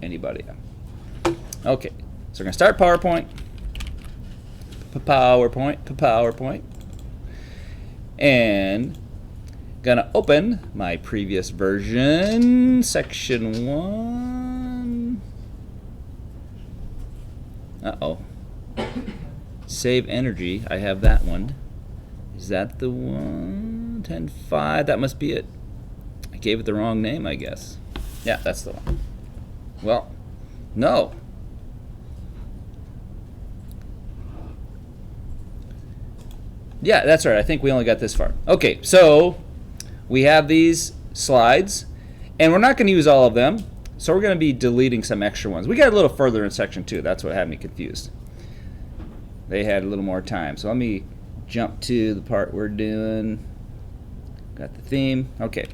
anybody. Okay, so we're going to start PowerPoint. PowerPoint. And gonna open my previous version, section 1. Uh-oh. Save energy. I have that one. Is that the one? 10.5. That must be it. I gave it the wrong name, I guess. Yeah, that's the one. Well, no. Yeah, that's right. I think we only got this far. Okay, so we have these slides, and we're not going to use all of them, so we're going to be deleting some extra ones. We got a little further in section 2. That's what had me confused. They had a little more time. So let me jump to the part we're doing. Got the theme. Okay.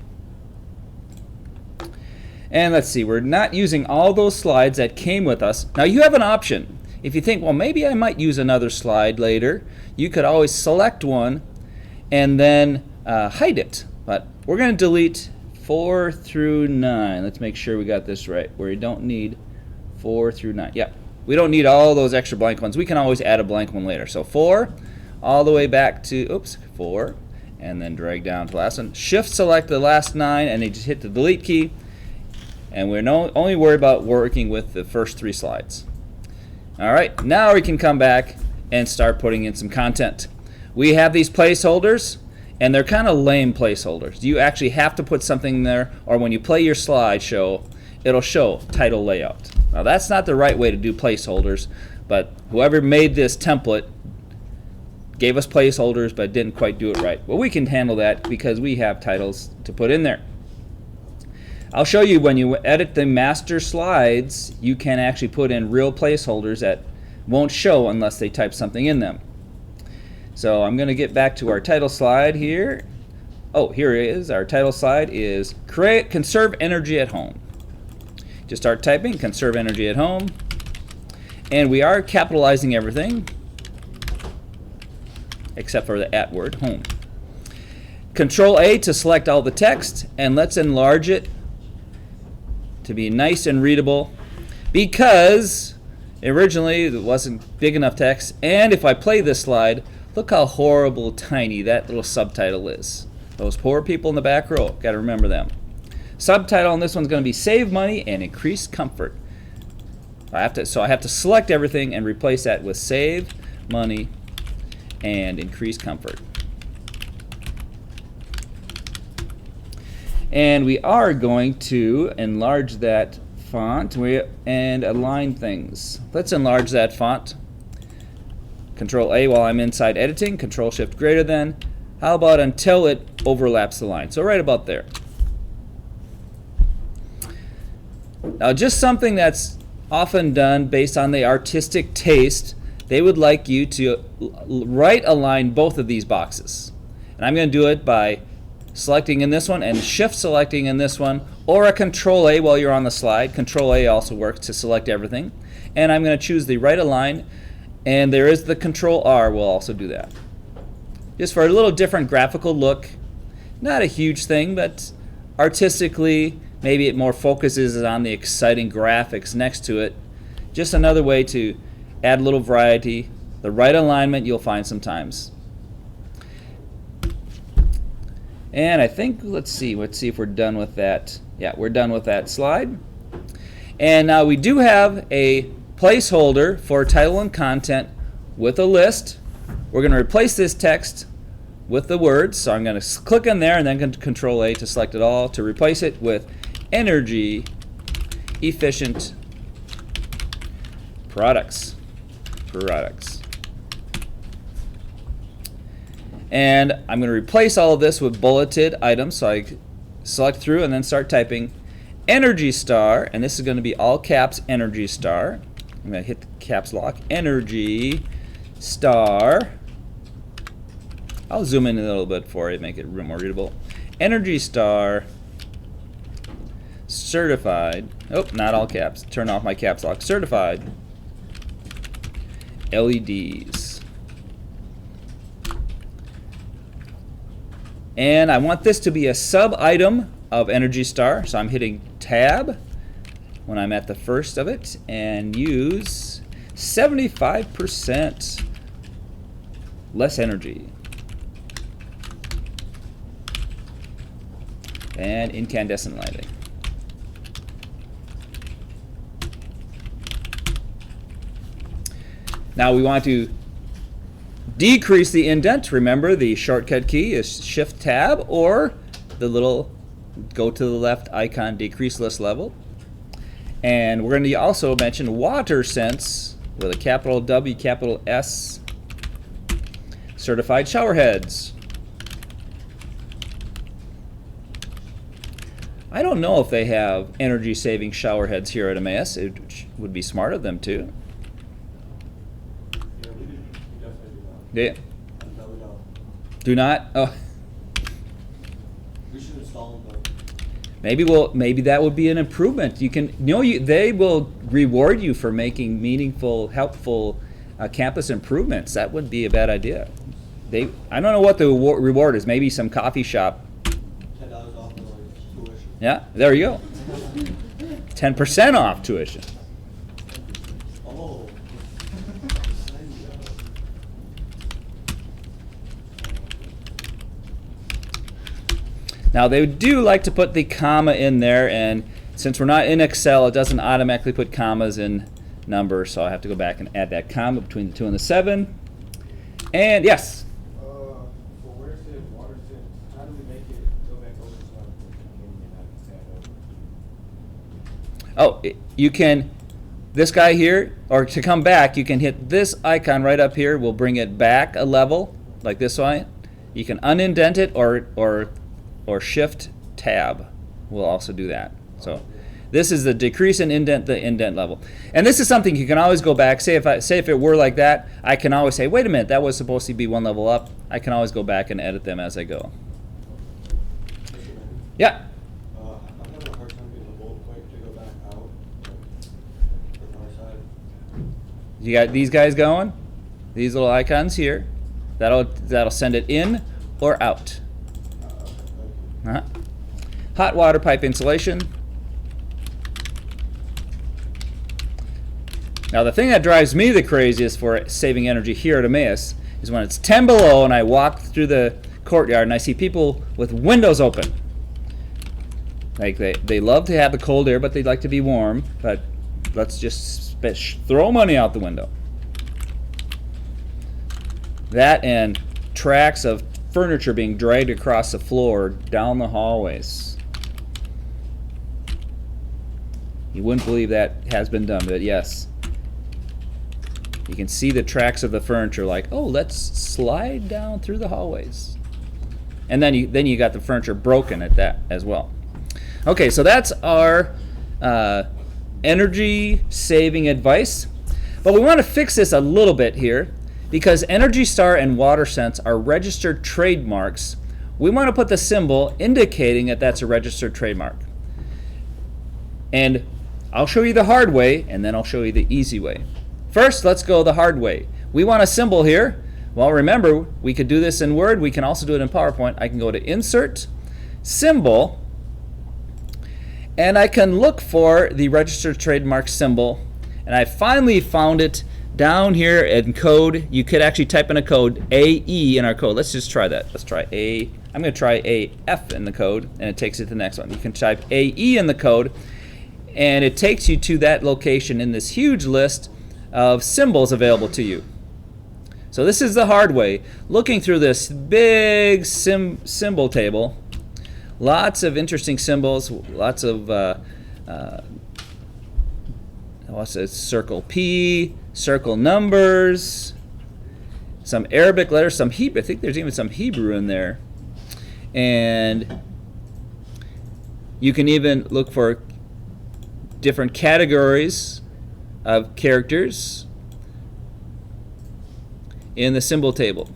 And let's see. We're not using all those slides that came with us. Now, you have an option. If you think, well, maybe I might use another slide later, you could always select one and then hide it. But we're going to delete 4 through 9. Let's make sure we got this right, where you don't need 4 through 9. Yeah, we don't need all those extra blank ones. We can always add a blank one later. So 4 all the way back to, 4, and then drag down to the last one. Shift select the last 9, and then just hit the delete key. And we're only worried about working with the first 3 slides. All right, now we can come back and start putting in some content. We have these placeholders, and they're kind of lame placeholders. You actually have to put something in there, or when you play your slideshow, it'll show title layout. Now that's not the right way to do placeholders, but whoever made this template gave us placeholders but didn't quite do it right. Well, we can handle that because we have titles to put in there. I'll show you when you edit the master slides, you can actually put in real placeholders that won't show unless they type something in them. So I'm going to get back to our title slide here. Oh, here it is. Our title slide is Conserve Energy at Home. Just start typing Conserve Energy at Home. And we are capitalizing everything except for the at word, home. Control A to select all the text, and let's enlarge it to be nice and readable, because originally it wasn't big enough text. And if I play this slide, look how horrible tiny that little subtitle is. Those poor people in the back row, got to remember them. Subtitle on this one's going to be Save Money and Increase Comfort. So I have to select everything and replace that with Save Money and Increase Comfort. And we are going to enlarge that font and align things. Let's enlarge that font. Control A while I'm inside editing, Control Shift greater than. How about until it overlaps the line? So right about there. Now, just something that's often done based on the artistic taste, they would like you to right align both of these boxes. And I'm going to do it by selecting in this one and shift selecting in this one, or a Control A while you're on the slide. Control A also works to select everything. And I'm going to choose the right align, and there is the Control R will also do that. Just for a little different graphical look. Not a huge thing, but artistically maybe it more focuses on the exciting graphics next to it. Just another way to add a little variety. The right alignment you'll find sometimes. And I think, let's see if we're done with that. Yeah, we're done with that slide. And now we do have a placeholder for title and content with a list. We're going to replace this text with the words. So I'm going to click in there and then Control A to select it all to replace it with energy efficient products. And I'm going to replace all of this with bulleted items. So I select through and then start typing Energy Star, and this is going to be all caps Energy Star. I'm going to hit the caps lock. Energy Star. I'll zoom in a little bit for you, make it more readable. Energy Star certified. Oh, not all caps. Turn off my caps lock. Certified LEDs. And I want this to be a sub-item of Energy Star, so I'm hitting Tab, when I'm at the first of it and use 75% less energy. And incandescent lighting. Now we want to decrease the indent. Remember, the shortcut key is Shift Tab, or the little go to the left icon, decrease list level. And we're going to also mention water sense with a capital W, capital S, certified shower heads. I don't know if they have energy saving shower heads here at Emmaus. It would be smart of them to. Yeah. No, we don't. Do not? Oh. We should install them Maybe that would be an improvement. You can, they will reward you for making meaningful, helpful campus improvements. That wouldn't be a bad idea. I don't know what the reward is. Maybe some coffee shop. $10 off the tuition. Yeah, there you go. 10% off tuition. Oh. Now they do like to put the comma in there, and since we're not in Excel, it doesn't automatically put commas in numbers, so I have to go back and add that comma between the 2 and the 7. And yes? So where it says water sense, how do we make it go back over to Oh, you can, this guy here, or to come back, you can hit this icon right up here. We'll bring it back a level, like this one. You can unindent it, or Shift Tab will also do that. So this is the decrease and indent the indent level. And this is something you can always go back. Say if it were like that, I can always say, wait a minute, that was supposed to be one level up. I can always go back and edit them as I go. Yeah. I'm having a hard time getting the bold point to go back out from our side. You got these guys going? These little icons here. That'll send it in or out. Hot water pipe insulation. Now the thing that drives me the craziest for saving energy here at Emmaus is when it's 10 below and I walk through the courtyard and I see people with windows open. Like they love to have the cold air, but they like to be warm. But let's just throw money out the window. That and tracks of furniture being dragged across the floor down the hallways. You wouldn't believe that has been done, but yes. You can see the tracks of the furniture, like, oh, let's slide down through the hallways. And then you got the furniture broken at that as well. Okay, so that's our energy saving advice. But we want to fix this a little bit here. Because Energy Star and WaterSense are registered trademarks, we want to put the symbol indicating that that's a registered trademark. And I'll show you the hard way, and then I'll show you the easy way. First, let's go the hard way. We want a symbol here. Well, remember, we could do this in Word. We can also do it in PowerPoint. I can go to Insert, Symbol, and I can look for the registered trademark symbol. And I finally found it down here in code. You could actually type in a code AE in our code. Let's just try that. Let's try A. I'm going to try AF in the code, and it takes it to the next one. You can type AE in the code, and it takes you to that location in this huge list of symbols available to you. So this is the hard way. Looking through this big symbol table, lots of interesting symbols, lots of what's it? Circle P, circle numbers, some Arabic letters, some Hebrew. I think there's even some Hebrew in there. And you can even look for different categories of characters in the symbol table.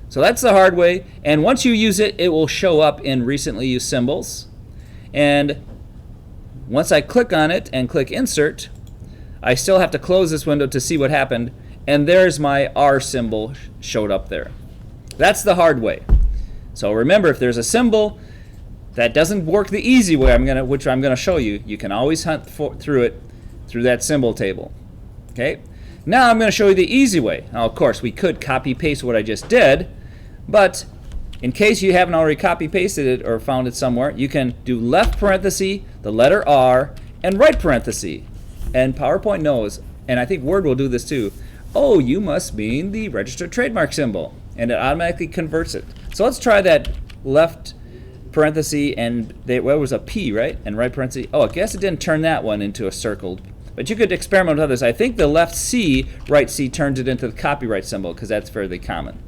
So that's the hard way. And once you use it, it will show up in recently used symbols. And once I click on it and click Insert, I still have to close this window to see what happened, and there's my R symbol showed up there. That's the hard way. So remember, if there's a symbol that doesn't work the easy way, which I'm gonna show you. You can always hunt through it through that symbol table. Okay. Now I'm going to show you the easy way. Now, of course, we could copy paste what I just did, but in case you haven't already copy pasted it or found it somewhere, you can do left parenthesis, the letter R, and right parenthesis. And PowerPoint knows, and I think Word will do this too. Oh, you must mean the registered trademark symbol, and it automatically converts it. So let's try that left parenthesis, and what was a P, right? And right parenthesis. Oh, I guess it didn't turn that one into a circled. But you could experiment with others. I think the left C, right C turns it into the copyright symbol because that's fairly common.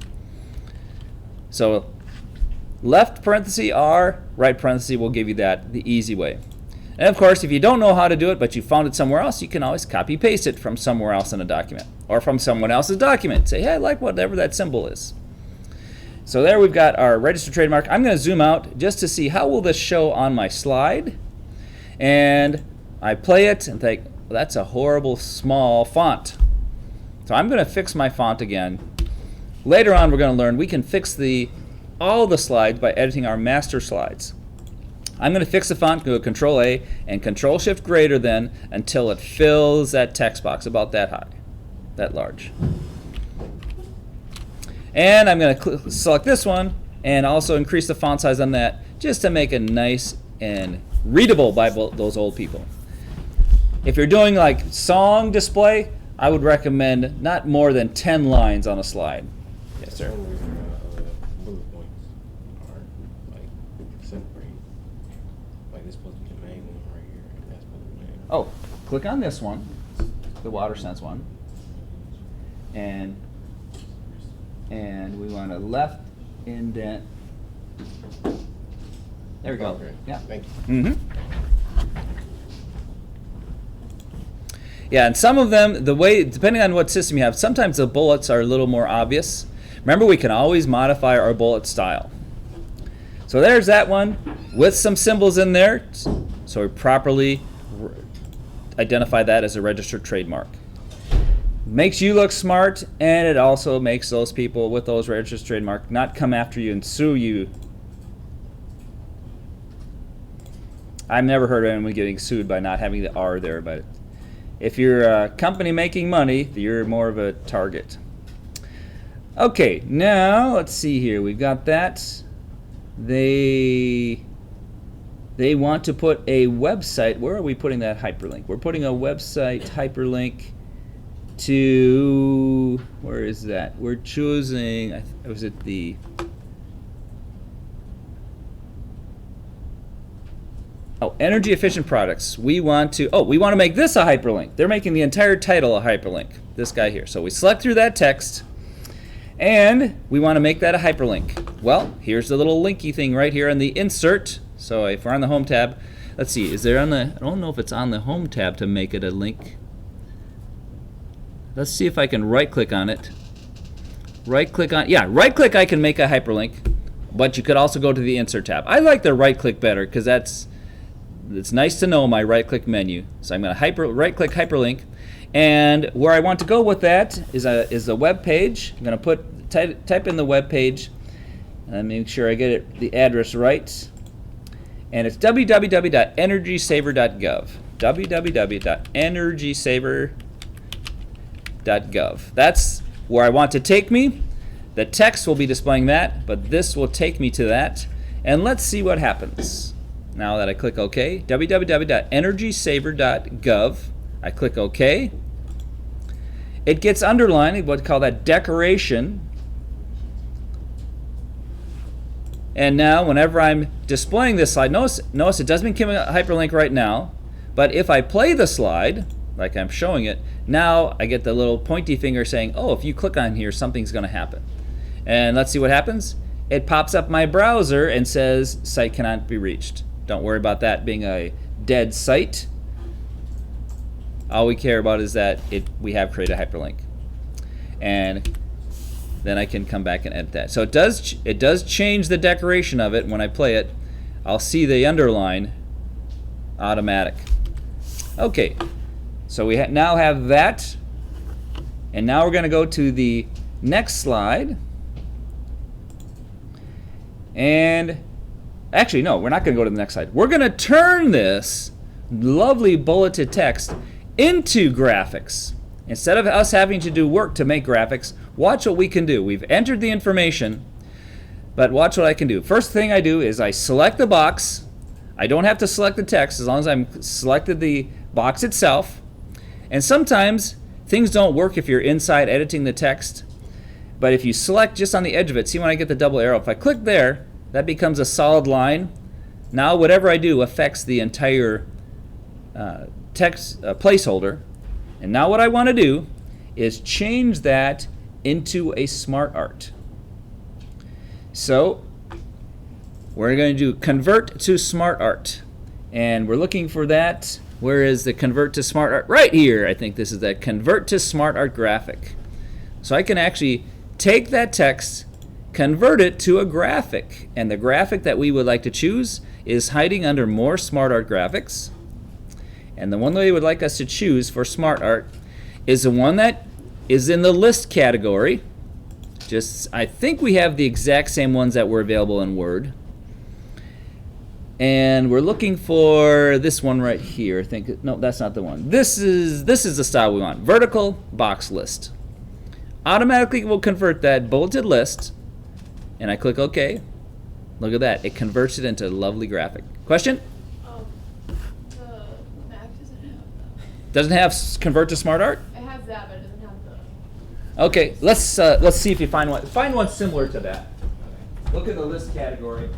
So left parenthesis R, right parenthesis will give you that the easy way. And of course, if you don't know how to do it, but you found it somewhere else, you can always copy paste it from somewhere else in a document or from someone else's document. Say, hey, I like whatever that symbol is. So there we've got our registered trademark. I'm going to zoom out just to see how will this show on my slide. And I play it and think, well, that's a horrible small font. So I'm going to fix my font again. Later on, we're going to learn we can fix all the slides by editing our master slides. I'm going to fix the font, go Control A and Control Shift greater than until it fills that text box about that high, that large. And I'm going to select this one and also increase the font size on that just to make it nice and readable by those old people. If you're doing like song display, I would recommend not more than 10 lines on a slide. Yes, sir. Bullet points are like separate. Like this supposed to be the main one right here. And that's supposed to be the main. Oh, click on this one, the WaterSense one, and we want to left indent. There we go. Okay. Yeah. Thank you. Mm-hmm. Yeah, and some of them, the way, depending on what system you have, sometimes the bullets are a little more obvious. Remember, we can always modify our bullet style. So there's that one with some symbols in there, so we properly identify that as a registered trademark. Makes you look smart, and it also makes those people with those registered trademark not come after you and sue you. I've never heard of anyone getting sued by not having the R there, but if you're a company making money, you're more of a target. Okay, now let's see here. We've got that. They want to put a website. Where are we putting that hyperlink? We're putting a website hyperlink to, where is that? We're choosing, was it the, oh, energy efficient products. We want to make this a hyperlink. They're making the entire title a hyperlink, this guy here. So we select through that text, and we want to make that a hyperlink. Well, here's the little linky thing right here in the insert. So if we're on the home tab, let's see, is there on the, I don't know if it's on the home tab to make it a link. Let's see if I can right click on it. Right click on, yeah, right click I can make a hyperlink, but you could also go to the insert tab. I like the right click better because it's nice to know my right click menu. So I'm going to right click hyperlink, and where I want to go with that is a web page. I'm going to type in the web page and make sure I get the address right. And it's www.energysaver.gov. www.energysaver.gov. That's where I want to take me. The text will be displaying that, but this will take me to that. And let's see what happens. Now that I click OK, www.energysaver.gov, I click OK. It gets underlined, what we call that decoration. And now whenever I'm displaying this slide, notice it doesn't give me a hyperlink right now, but if I play the slide, like I'm showing it, now I get the little pointy finger saying, oh, if you click on here, something's going to happen. And let's see what happens. It pops up my browser and says, site cannot be reached. Don't worry about that being a dead site. All we care about is that we have created a hyperlink. And then I can come back and edit that. So it does change the decoration of it when I play it. I'll see the underline automatic. Okay, so we now have that. And now we're going to go to the next slide. And Actually, no, we're not going to go to the next slide. We're going to turn this lovely bulleted text into graphics. Instead of us having to do work to make graphics, watch what we can do. We've entered the information, but watch what I can do. First thing I do is I select the box. I don't have to select the text as long as I'm selected the box itself. And sometimes things don't work if you're inside editing the text. But if you select just on the edge of it, see when I get the double arrow, if I click there, that becomes a solid line. Now whatever I do affects the entire text placeholder. And now what I want to do is change that into a SmartArt. So we're going to do convert to SmartArt. And we're looking for that. Where is the convert to SmartArt? Right here. I think this is that convert to SmartArt graphic. So I can actually take that text, convert it to a graphic. And the graphic that we would like to choose is hiding under more SmartArt graphics. And the one that we would like us to choose for SmartArt is the one that is in the list category. I think we have the exact same ones that were available in Word. And we're looking for this one right here. I think no, that's not the one. This is the style we want. Vertical box list. Automatically will convert that bulleted list. And I click OK. Look at that. It converts it into a lovely graphic. Question? The Mac doesn't have that. Doesn't have convert to SmartArt? It has that, but it doesn't have the. Okay, let's see if you find one. Find one similar to that. Look in the list category.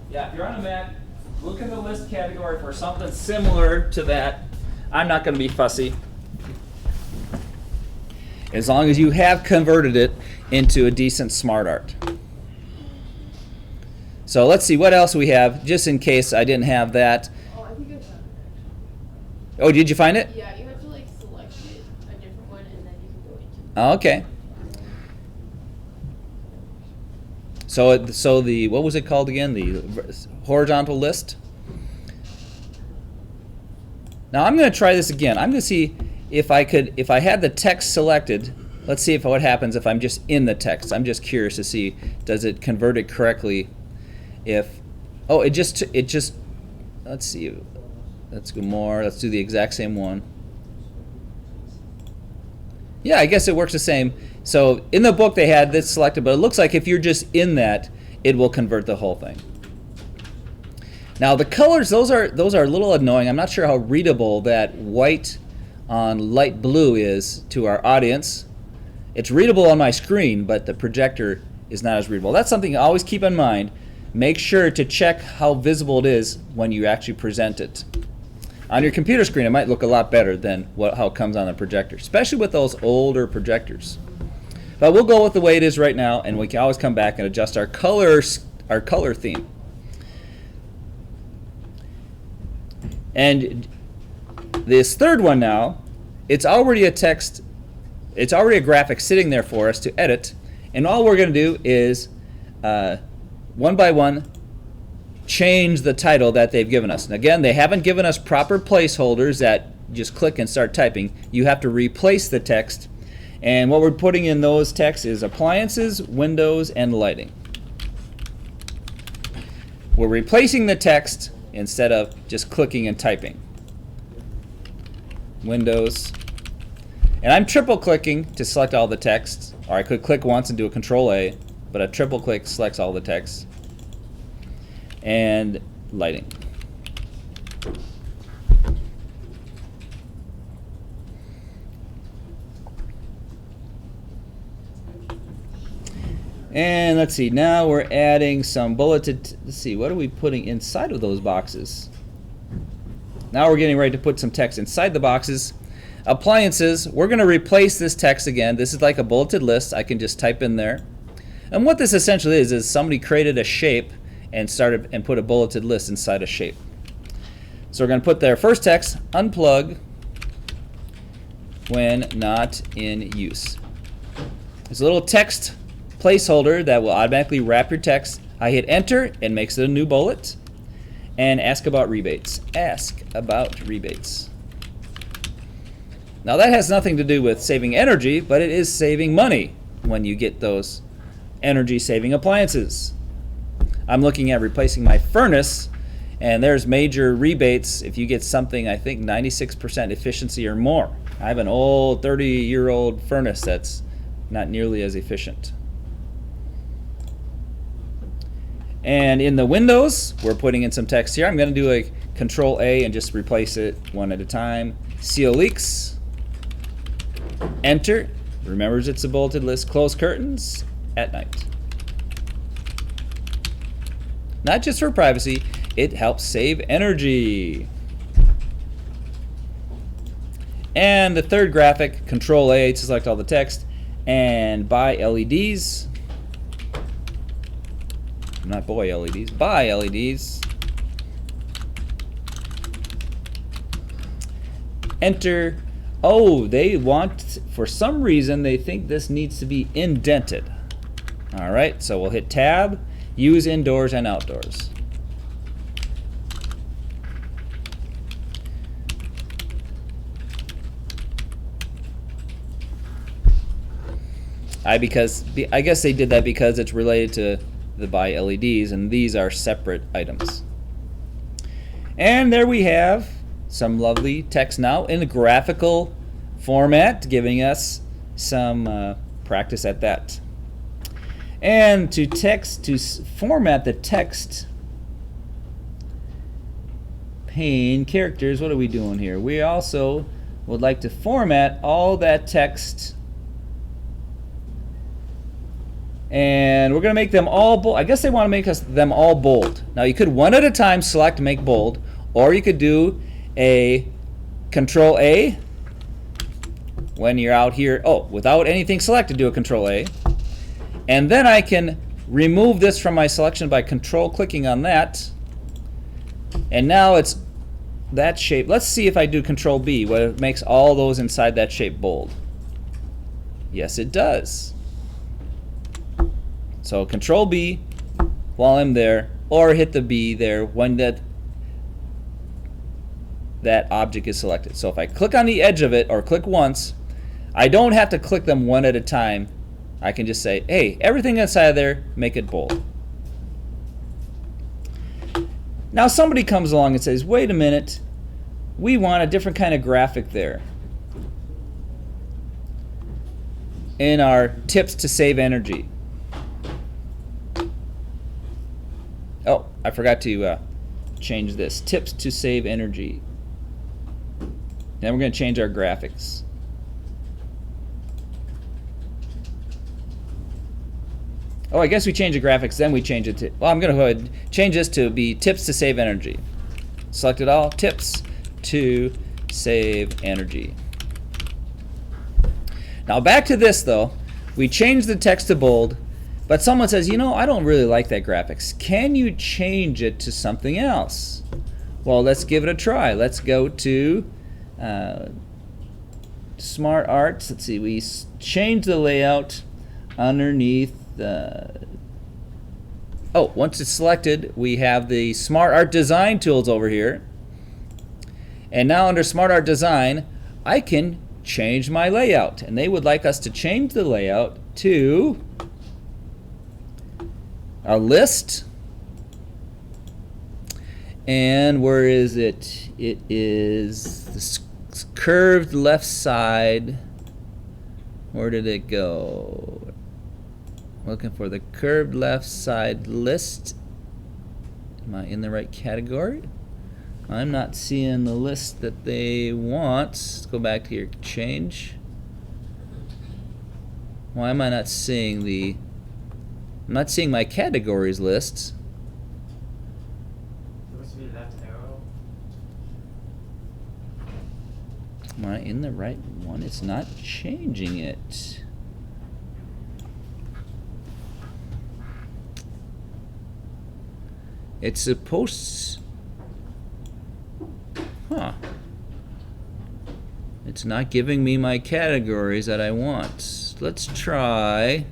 Yeah, if you're on a Mac, look in the list category for something similar to that. I'm not going to be fussy. As long as you have converted it into a decent SmartArt. So let's see what else we have, just in case I didn't have that. Oh, I think I found it. Oh, did you find it? Yeah, you have to like select it, a different one, and then you can go into. Oh, okay. So the what was it called again? The horizontal list. Now I'm going to try this again. I'm going to see if I had the text selected. Let's see what happens if I'm just in the text. I'm just curious to see, does it convert it correctly? It just let's see. Let's go more. Let's do the exact same one. Yeah, I guess it works the same. So in the book they had this selected, but it looks like if you're just in that, it will convert the whole thing. Now the colors, those are a little annoying. I'm not sure how readable that white on light blue is to our audience. It's readable on my screen, but the projector is not as readable. That's something to always keep in mind. Make sure to check how visible it is when you actually present it. On your computer screen, it might look a lot better than how it comes on the projector, especially with those older projectors. But we'll go with the way it is right now, and we can always come back and adjust our color theme. And this third one now, it's already a text, it's already a graphic sitting there for us to edit, and all we're going to do is one by one change the title that they've given us. And again, they haven't given us proper placeholders that just click and start typing. You have to replace the text, and what we're putting in those texts is appliances, windows, and lighting. We're replacing the text instead of just clicking and typing. Windows. And I'm triple clicking to select all the text, or I could click once and do a Control A, but a triple click selects all the text. And lighting. And let's see, now we're adding some bulleted, let's see, what are we putting inside of those boxes? Now we're getting ready to put some text inside the boxes. Appliances, we're going to replace this text again. This is like a bulleted list. I can just type in there. And what this essentially is somebody created a shape and put a bulleted list inside a shape. So we're going to put their first text, unplug when not in use. There's a little text placeholder that will automatically wrap your text. I hit enter, it makes it a new bullet. And ask about rebates. Ask about rebates. Now that has nothing to do with saving energy, but it is saving money when you get those energy saving appliances. I'm looking at replacing my furnace, and there's major rebates if you get something, I think 96% efficiency or more. I have an old 30-year-old furnace that's not nearly as efficient. And in the windows, we're putting in some text here. I'm going to do a Control A and just replace it one at a time. CO leaks. Enter. Remembers it's a bulleted list. Close curtains at night. Not just for privacy, it helps save energy. And the third graphic, Control A to select all the text, and buy LEDs. Not boy LEDs, buy LEDs. Enter. Oh, they want, for some reason, they think this needs to be indented. All right, so we'll hit Tab, use indoors and outdoors. I guess they did that because it's related to the buy LEDs, and these are separate items. And there we have some lovely text now in a graphical format, giving us some practice at that. And to format the text pane characters, what are we doing here? We also would like to format all that text, and we're going to make them all bold. I guess they want to make them all bold. Now you could one at a time select make bold, or you could do a Control A when you're out here. Oh, without anything selected, do a Control A. And then I can remove this from my selection by Control clicking on that. And now it's that shape. Let's see if I do Control B, whether it makes all those inside that shape bold. Yes, it does. So Control B while I'm there, or hit the B there when that object is selected. So if I click on the edge of it or click once, I don't have to click them one at a time. I can just say, hey, everything inside there, make it bold. Now somebody comes along and says, wait a minute, we want a different kind of graphic there in our tips to save energy. Oh, I forgot to change this. Tips to save energy. Then we're going to change our graphics. Oh, I guess we change the graphics, then we change it to, well, I'm going to go ahead and change this to be tips to save energy. Select it all, tips to save energy. Now back to this though. We changed the text to bold, but someone says, you know, I don't really like that graphics. Can you change it to something else? Well, let's give it a try. Let's go to SmartArt. Let's see, we change the layout underneath once it's selected, we have the SmartArt design tools over here. And now under SmartArt design, I can change my layout. And they would like us to change the layout to a list. And where is it? It is the curved left side. Where did it go? Looking for the curved left side list. Am I in the right category? I'm not seeing the list that they want. Let's go back to here, change. Why am I not seeing I'm not seeing my categories lists. Supposed to be left arrow. Am I in the right one? It's not changing it. It's supposed, it's not giving me my categories that I want. Let's try,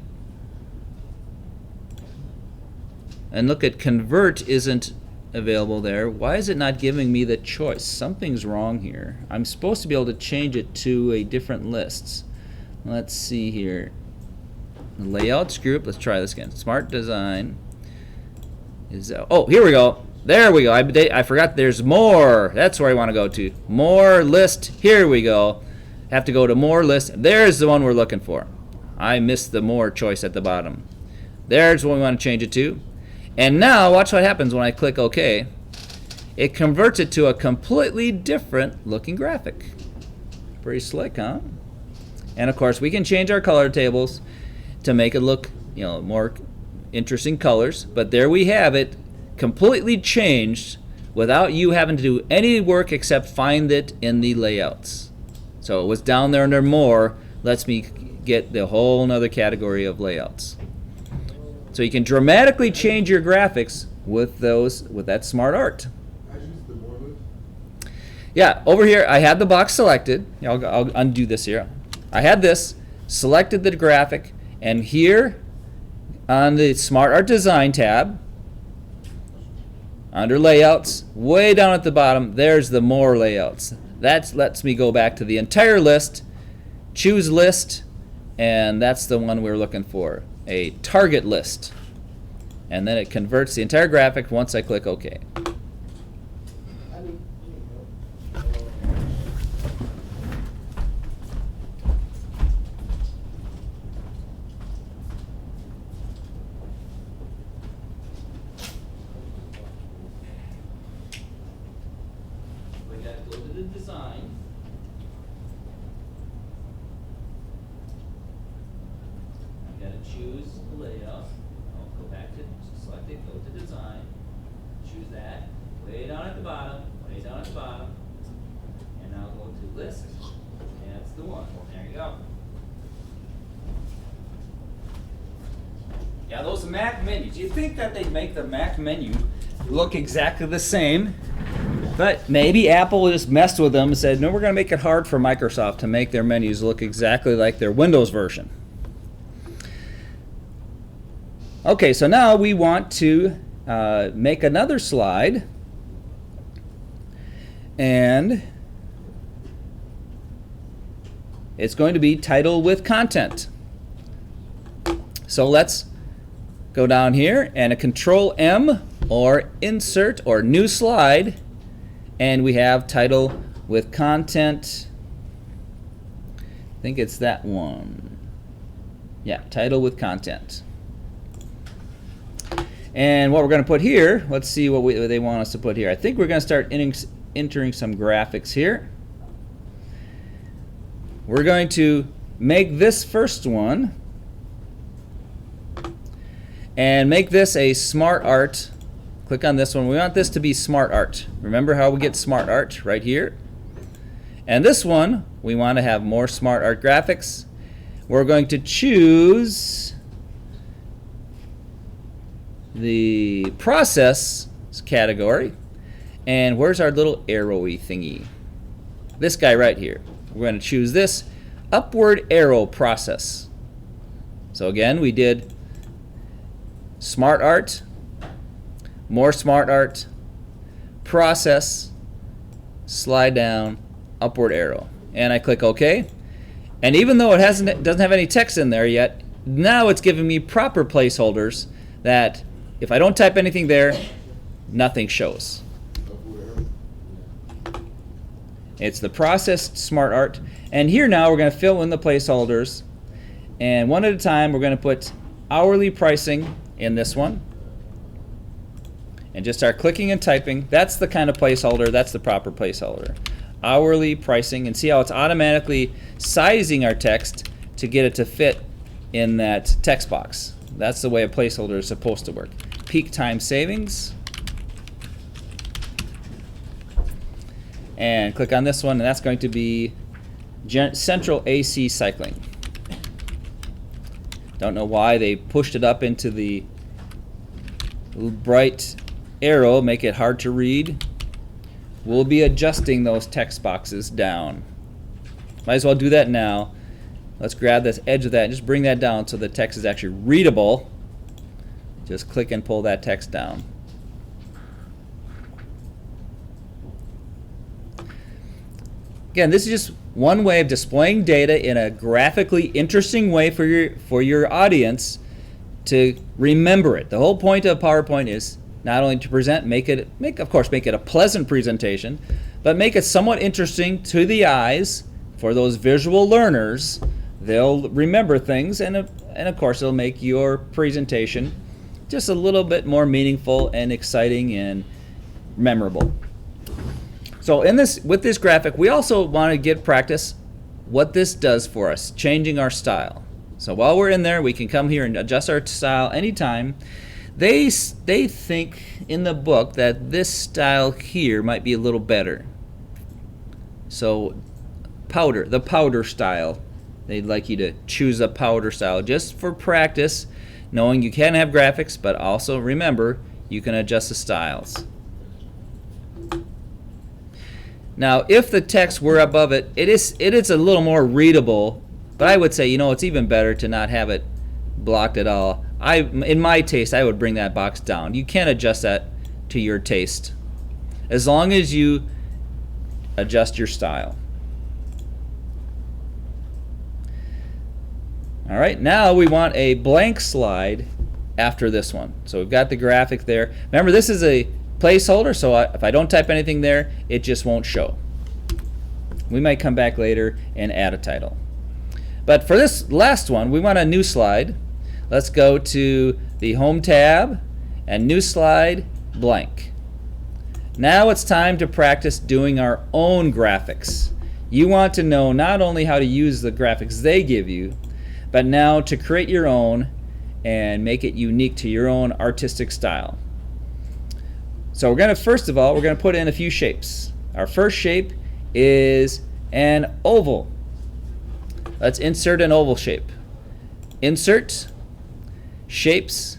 and look at convert isn't available there. Why is it not giving me the choice? Something's wrong here. I'm supposed to be able to change it to a different list. Let's see here. Layouts group, let's try this again. Smart design. Oh, here we go. There we go. I forgot there's more. That's where I want to go to. More list. Here we go. Have to go to more list. There's the one we're looking for. I missed the more choice at the bottom. There's what we want to change it to. And now watch what happens when I click OK. It converts it to a completely different looking graphic. Pretty slick, huh? And of course we can change our color tables to make it look, more interesting colors. But there we have it, completely changed without you having to do any work except find it in the layouts. So it was down there under more, lets me get the whole nother category of layouts. So you can dramatically change your graphics with that SmartArt. I use the more list. Yeah, over here I had the box selected. I'll undo this here. I had this, selected the graphic, and here on the SmartArt Design tab, under Layouts, way down at the bottom, there's the More Layouts. That lets me go back to the entire list, choose List, and that's the one we're looking for, a target list. And then it converts the entire graphic once I click OK. We got to go to the design. I got to choose the layout. I'll go back to select it, go to design, choose that, way down at the bottom, way down at the bottom, and now go to list, and that's the one. There you go. Yeah, those Mac menus. You'd think that they'd make the Mac menu look exactly the same, but maybe Apple just messed with them and said, no, we're going to make it hard for Microsoft to make their menus look exactly like their Windows version. Okay, so now we want to make another slide, and it's going to be title with content. So let's go down here and a Control M or Insert or New Slide, and we have title with content. I think it's that one. Yeah, title with content. And what we're going to put here, let's see what they want us to put here. I think we're going to start entering some graphics here. We're going to make this first one and make this a SmartArt. Click on this one. We want this to be SmartArt. Remember how we get SmartArt right here? And this one, we want to have more SmartArt graphics. We're going to choose the process category, and where's our little arrowy thingy? This guy right here. We're going to choose this upward arrow process. So again, we did SmartArt, more SmartArt, process, slide down, upward arrow, and I click OK. And even though it doesn't have any text in there yet, now it's giving me proper placeholders that if I don't type anything there, nothing shows. It's the processed SmartArt. And here now we're going to fill in the placeholders. And one at a time, we're going to put hourly pricing in this one. And just start clicking and typing. That's the kind of placeholder. That's the proper placeholder. Hourly pricing. And see how it's automatically sizing our text to get it to fit in that text box. That's the way a placeholder is supposed to work. Peak time savings. And click on this one, and that's going to be central AC cycling. Don't know why they pushed it up into the bright arrow, make it hard to read. We'll be adjusting those text boxes down. Might as well do that now. Let's grab this edge of that and just bring that down so the text is actually readable. Just click and pull that text down. Again, this is just one way of displaying data in a graphically interesting way for your audience to remember it. The whole point of PowerPoint is not only to present, make it a pleasant presentation, but make it somewhat interesting to the eyes for those visual learners. They'll remember things, and of course it'll make your presentation just a little bit more meaningful and exciting and memorable. So with this graphic, we also want to get practice what this does for us, changing our style. So while we're in there, we can come here and adjust our style anytime. They think in the book that this style here might be a little better. So the powder style. They'd like you to choose a powder style just for practice, knowing you can have graphics, but also remember you can adjust the styles. Now, if the text were above it, it is a little more readable, but I would say, it's even better to not have it blocked at all. In my taste, I would bring that box down. You can adjust that to your taste, as long as you adjust your style. All right, now we want a blank slide after this one. So we've got the graphic there. Remember, this is a placeholder, so if I don't type anything there, it just won't show. We might come back later and add a title. But for this last one, we want a new slide. Let's go to the Home tab and New Slide, blank. Now it's time to practice doing our own graphics. You want to know not only how to use the graphics they give you, but now to create your own and make it unique to your own artistic style. So we're going to, first of all, we're going to put in a few shapes. Our first shape is an oval. Let's insert an oval shape. Insert, shapes,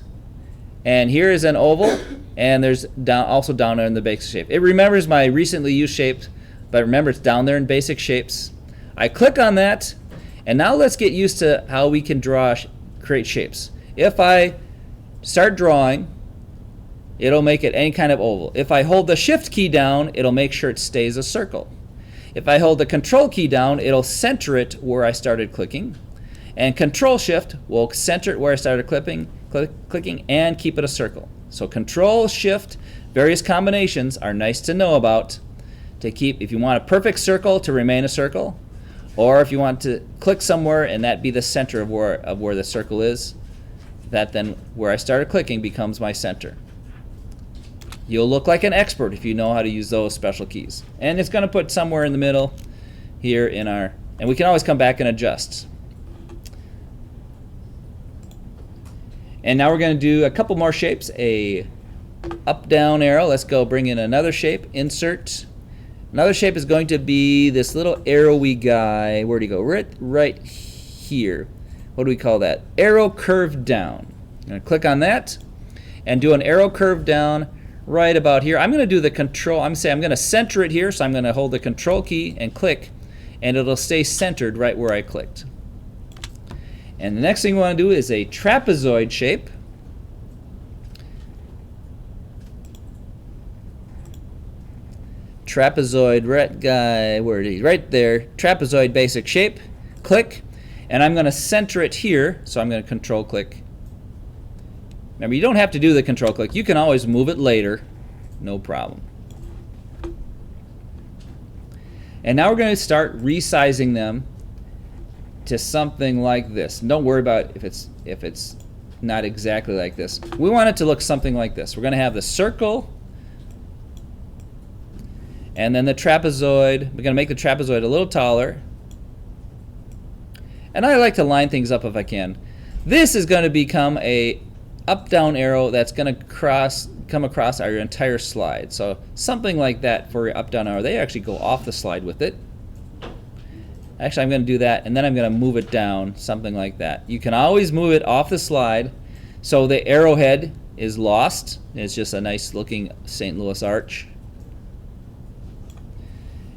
and here is an oval, and there's also down there in the basic shape. It remembers my recently used shapes, but remember it's down there in basic shapes. I click on that, and now let's get used to how we can create shapes. If I start drawing, it'll make it any kind of oval. If I hold the Shift key down, it'll make sure it stays a circle. If I hold the Control key down, it'll center it where I started clicking. And Control Shift will center it where I started clicking and keep it a circle. So Control Shift, various combinations are nice to know about to keep, if you want a perfect circle to remain a circle, or if you want to click somewhere and that be the center of where the circle is, that then where I started clicking becomes my center. You'll look like an expert if you know how to use those special keys. And it's going to put somewhere in the middle here in our, and we can always come back and adjust. And now we're going to do a couple more shapes. A up down arrow. Let's go bring in another shape. Insert. Another shape is going to be this little arrowy guy. Where'd he go? Right here. What do we call that? Arrow curved down. I'm going to click on that and do an arrow curved down right about here. I'm going to do the control. I'm going to center it here, so I'm going to hold the Control key and click, and it'll stay centered right where I clicked. And the next thing we want to do is a trapezoid shape. Trapezoid red guy, where is he? Right there. Trapezoid basic shape. Click, and I'm going to center it here, so I'm going to Control click. Remember, you don't have to do the Control click. You can always move it later. No problem. And now we're going to start resizing them to something like this. Don't worry about if it's not exactly like this. We want it to look something like this. We're going to have the circle and then the trapezoid. We're going to make the trapezoid a little taller. And I like to line things up if I can. This is going to become a up-down arrow that's going to come across our entire slide. So something like that for your up-down arrow. They actually go off the slide with it. Actually, I'm going to do that, and then I'm going to move it down, something like that. You can always move it off the slide so the arrowhead is lost. It's just a nice looking St. Louis arch.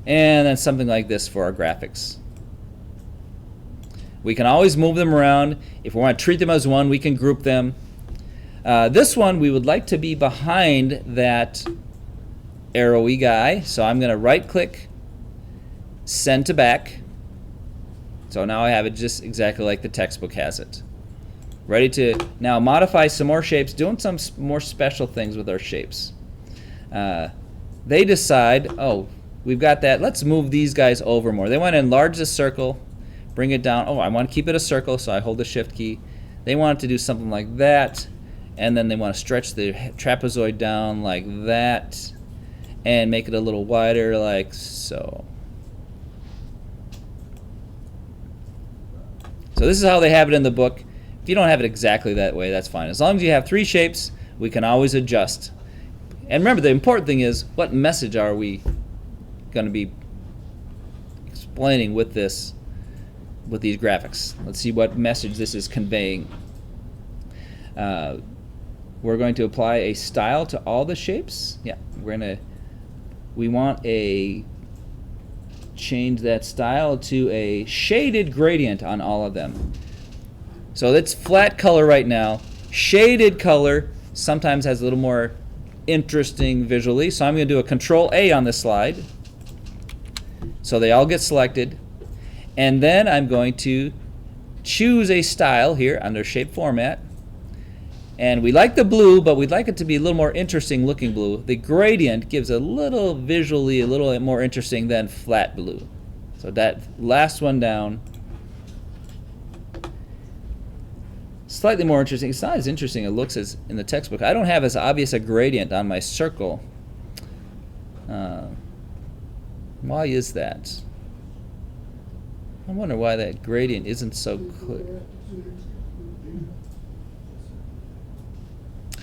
And then something like this for our graphics. We can always move them around. If we want to treat them as one, we can group them. This one we would like to be behind that arrowy guy, so I'm going to right click, send to back. So now I have it just exactly like the textbook has it. Ready to now modify some more shapes, doing some more special things with our shapes. They decide, oh, we've got that. Let's move these guys over more. They want to enlarge the circle, bring it down. Oh, I want to keep it a circle, so I hold the shift key. They want it to do something like that, and then they want to stretch the trapezoid down like that and make it a little wider like so. So this is how they have it in the book. If you don't have it exactly that way, that's fine. As long as you have 3 shapes, we can always adjust. And remember, the important thing is, what message are we going to be explaining with these graphics? Let's see what message this is conveying. We're going to apply a style to all the shapes. Yeah, we want to change that style to a shaded gradient on all of them. So it's flat color right now. Shaded color sometimes has a little more interesting visually. So I'm going to do a Control A on this slide. So they all get selected. And then I'm going to choose a style here under Shape Format. And we like the blue, but we'd like it to be a little more interesting looking blue. The gradient gives a little visually a little more interesting than flat blue. So that last one down. Slightly more interesting. It's not as interesting as it looks as in the textbook. I don't have as obvious a gradient on my circle. Why is that? I wonder why that gradient isn't so clear.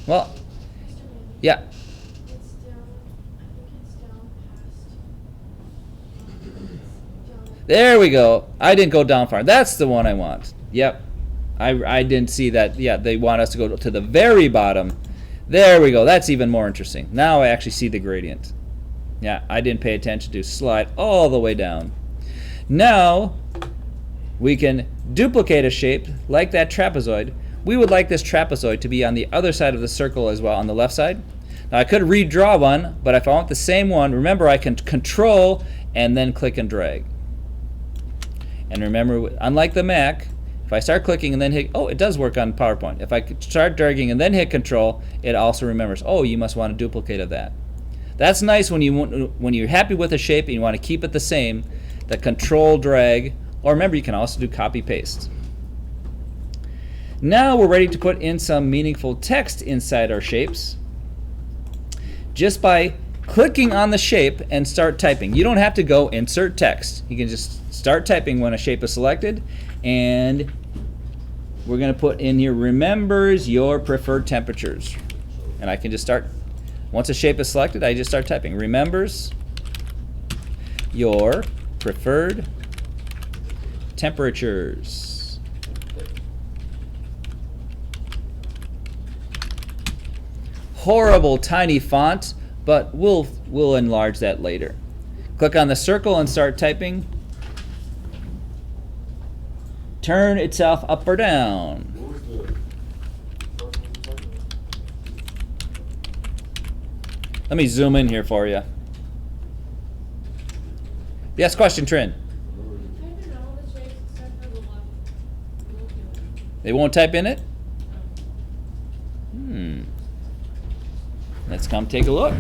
Well, yeah. It's down, I think it's down past. There we go. I didn't go down far. That's the one I want. Yep. I didn't see that. Yeah, they want us to go to the very bottom. There we go. That's even more interesting. Now I actually see the gradient. Yeah, I didn't pay attention to slide all the way down. Now we can duplicate a shape like that trapezoid. We would like this trapezoid to be on the other side of the circle as well, on the left side. Now I could redraw one, but if I want the same one, remember I can Control and then click and drag. And remember, unlike the Mac, if I start clicking and then hit, oh, it does work on PowerPoint. If I start dragging and then hit Control, it also remembers, oh, you must want a duplicate of that. That's nice when you're happy with a shape and you want to keep it the same. The Control drag, or remember, you can also do copy paste. Now we're ready to put in some meaningful text inside our shapes just by clicking on the shape and start typing. You don't have to go insert text. You can just start typing when a shape is selected, and we're going to put in here remembers your preferred temperatures. And I can just start, once a shape is selected, I just start typing remembers your preferred temperatures. Horrible tiny font, but we'll enlarge that later. Click on the circle and start typing. Turn itself up or down. What was the first one you talked about? Let me zoom in here for you. Yes, question, Trin. Type in all the shapes except for the left. They won't type in it? Let's come take a look.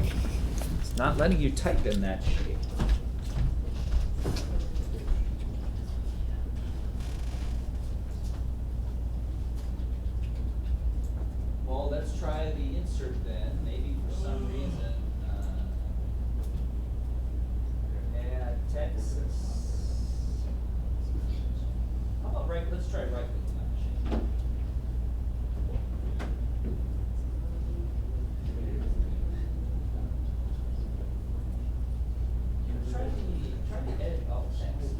It's not letting you type in that shape. Well, let's try the insert then. Maybe for some reason, add text. How about right? Let's try right clicking on the shape. Try to edit all the text.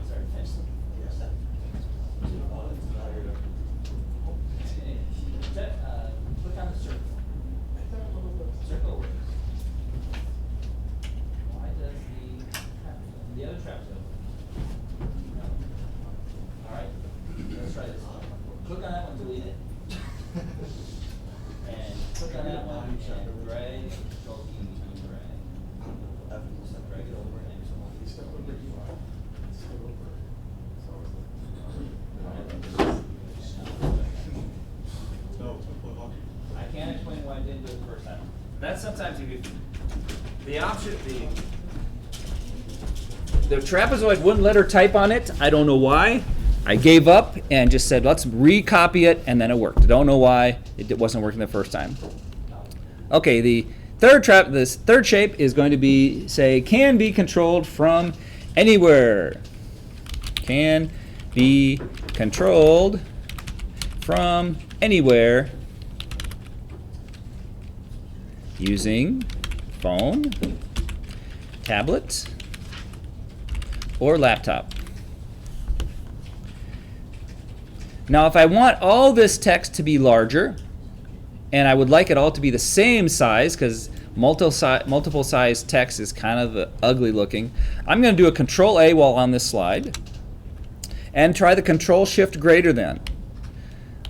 Sorry, text. Click on the circle. Circle works. Why does the other trapezoid? All right, let's try this. Click on that one, delete it. And click on that one and drag, Control key and drag. Drag it over and Still over. sometimes the option, the trapezoid wouldn't let her type on it. I don't know why. I gave up and just said, let's recopy it, and then it worked. I don't know why it wasn't working the first time. Okay, this third shape is going to be, say, can be controlled from anywhere. Can be controlled from anywhere using phone, tablet, or laptop. Now, if I want all this text to be larger, and I would like it all to be the same size, because multiple size text is kind of ugly looking, I'm going to do a Control A while on this slide, and try the Control Shift greater than.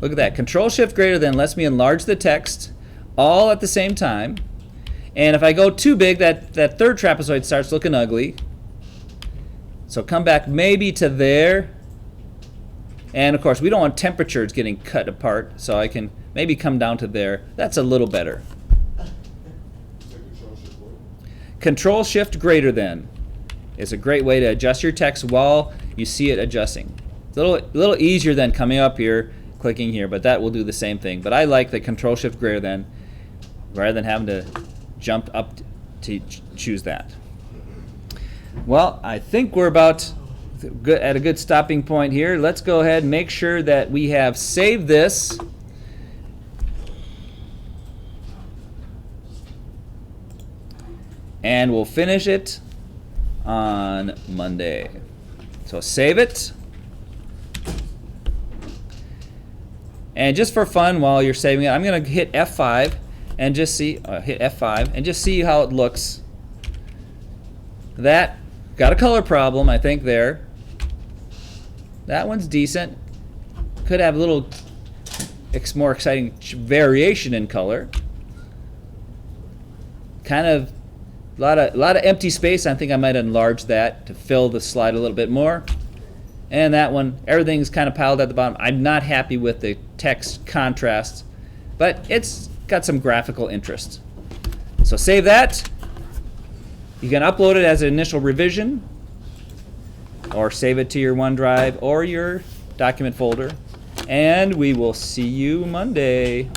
Look at that. Control Shift greater than lets me enlarge the text all at the same time. And if I go too big, that third trapezoid starts looking ugly. So come back maybe to there. And of course, we don't want temperatures getting cut apart, so I can maybe come down to there. That's a little better. Control Shift greater than is a great way to adjust your text while you see it adjusting. It's a little easier than coming up here, clicking here, but that will do the same thing. But I like the Control Shift greater than rather than having to jump up to choose that. Well, I think we're about at a good stopping point here. Let's go ahead and make sure that we have saved this. And we'll finish it on Monday. So save it. And just for fun, while you're saving it, I'm going to hit F5 and just see how it looks. That got a color problem, I think, there. That one's decent. Could have a little more exciting variation in color. Kind of a lot of empty space. I think I might enlarge that to fill the slide a little bit more. And that one, everything's kind of piled at the bottom. I'm not happy with the text contrast, but it's got some graphical interest. So save that. You can upload it as an initial revision, or save it to your OneDrive or your document folder. And we will see you Monday.